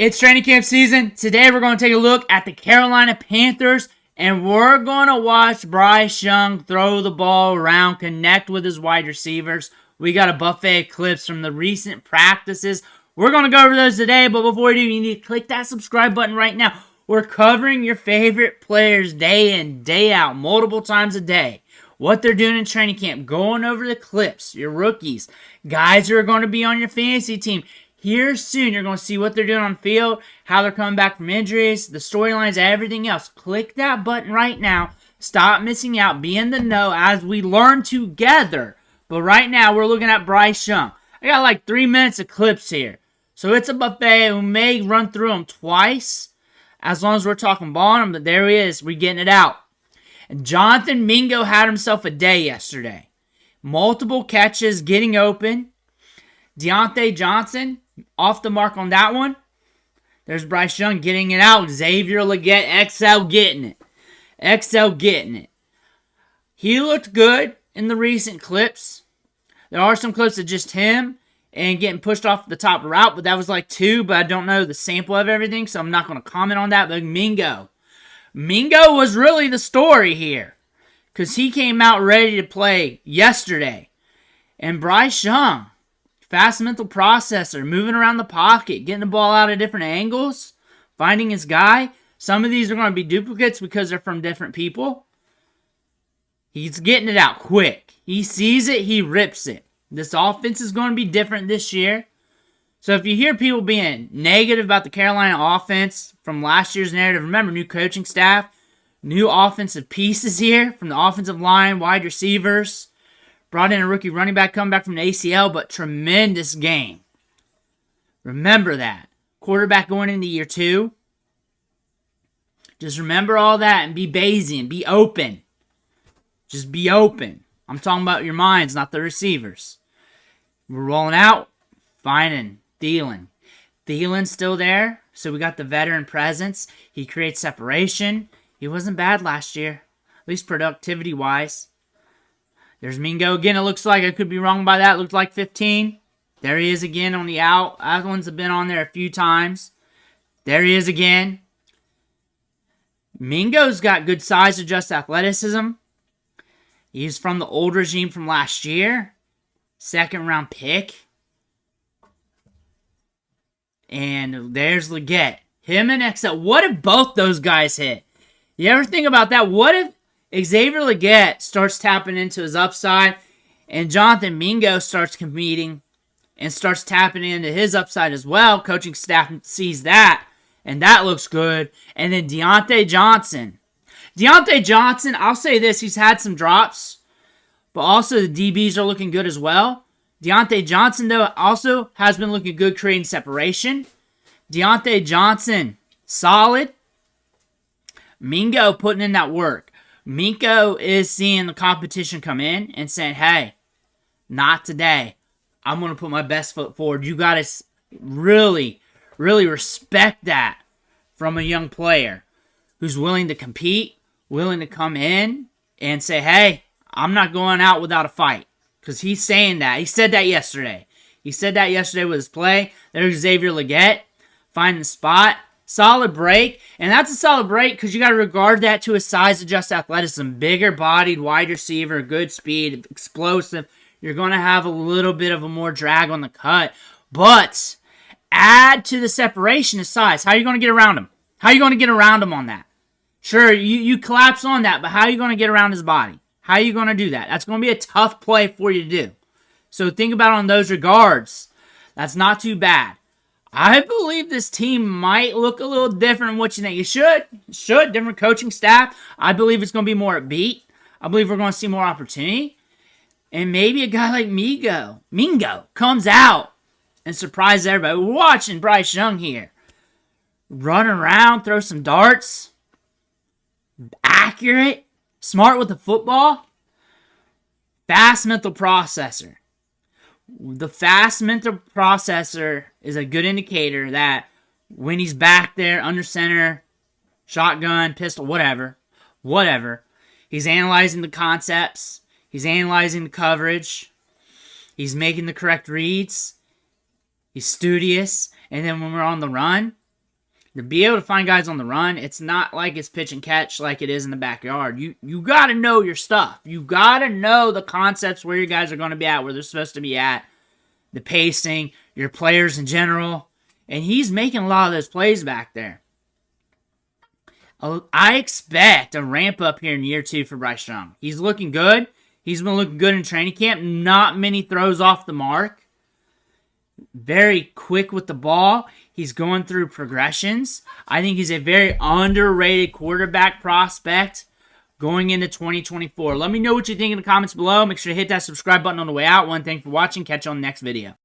It's training camp season. Today we're going to take a look at the Carolina Panthers, and we're going to watch Bryce Young throw the ball around, connect with his wide receivers. We got a buffet of clips from the recent practices. We're going to go over those today, but before we do, you need to click that subscribe button right now. We're covering your favorite players day in, day out, multiple times a day. What they're doing in training camp, going over the clips, your rookies, guys who are going to be on your fantasy team. Here soon, you're going to see what they're doing on field, how they're coming back from injuries, the storylines, everything else. Click that button right now. Stop missing out. Be in the know as we learn together. But right now, we're looking at Bryce Young. I got like 3 minutes of clips here. So it's a buffet. We may run through them twice, as long as we're talking ball on them. But there he is. We're getting it out. And Jonathan Mingo had himself a day yesterday. Multiple catches, getting open. Diontae Johnson, off the mark on that one. There's Bryce Young getting it out. Xavier Legette, XL getting it. XL getting it. He looked good in the recent clips. There are some clips of just him and getting pushed off the top route, but that was like 2, but I don't know the sample of everything, so I'm not going to comment on that. But Mingo was really the story here, because he came out ready to play yesterday. And Bryce Young, fast mental processor, moving around the pocket, getting the ball out of different angles, finding his guy. Some of these are going to be duplicates because they're from different people. He's getting it out quick. He sees it, he rips it. This offense is going to be different this year. So if you hear people being negative about the Carolina offense from last year's narrative, remember, new coaching staff, new offensive pieces here from the offensive line, wide receivers. Brought in a rookie running back coming back from the ACL, but tremendous game. Remember that. Quarterback going into year 2. Just remember all that and be Bayesian. Be open. Just be open. I'm talking about your minds, not the receivers. We're rolling out. Finding Thielen. Thielen's still there, so we got the veteran presence. He creates separation. He wasn't bad last year, at least productivity-wise. There's Mingo again. It looks like, I could be wrong by that. It looked like 15. There he is again on the out. That one's been on there a few times. There he is again. Mingo's got good size to just athleticism. He's from the old regime from last year. 2nd round pick. And there's Legette. Him and XL. What if both those guys hit? You ever think about that? What if Xavier Legette starts tapping into his upside, and Jonathan Mingo starts competing and starts tapping into his upside as well? Coaching staff sees that, and that looks good. And then Diontae Johnson. Diontae Johnson, I'll say this, he's had some drops, but also the DBs are looking good as well. Diontae Johnson, though, also has been looking good creating separation. Diontae Johnson, solid. Mingo putting in that work. Mingo is seeing the competition come in and saying, hey, not today. I'm going to put my best foot forward. You got to really, really respect that from a young player who's willing to compete, willing to come in and say, hey, I'm not going out without a fight. Because he's saying that. He said that yesterday. He said that yesterday with his play. There's Xavier Legette finding the spot. Solid break, and that's a solid break because you got to regard that to his size-adjusted athleticism. Bigger bodied wide receiver, good speed, explosive. You're going to have a little bit of a more drag on the cut, but add to the separation his size. How are you going to get around him? How are you going to get around him on that? Sure, you collapse on that, but how are you going to get around his body? How are you going to do that? That's going to be a tough play for you to do. So think about it on those regards. That's not too bad. I believe this team might look a little different than what you think. It should. Different coaching staff. I believe it's going to be more upbeat. I believe we're going to see more opportunity. And maybe a guy like Mingo comes out and surprises everybody. We're watching Bryce Young here. Run around, throw some darts. Accurate. Smart with the football. Fast mental processor. The fast mental processor is a good indicator that when he's back there, under center, shotgun, pistol, whatever, he's analyzing the concepts, he's analyzing the coverage, he's making the correct reads, he's studious, and then when we're on the run, To be able to find guys on the run, it's not like it's pitch and catch like it is in the backyard. You got to know your stuff. You got to know the concepts where your guys are going to be at, where they're supposed to be at, the pacing, your players in general. And he's making a lot of those plays back there. I expect a ramp up here in year 2 for Bryce Young. He's looking good. He's been looking good in training camp. Not many throws off the mark. Very quick with the ball. He's going through progressions. I think he's a very underrated quarterback prospect going into 2024. Let me know what you think in the comments below. Make sure to hit that subscribe button on the way out. One, thanks for watching. Catch you on the next video.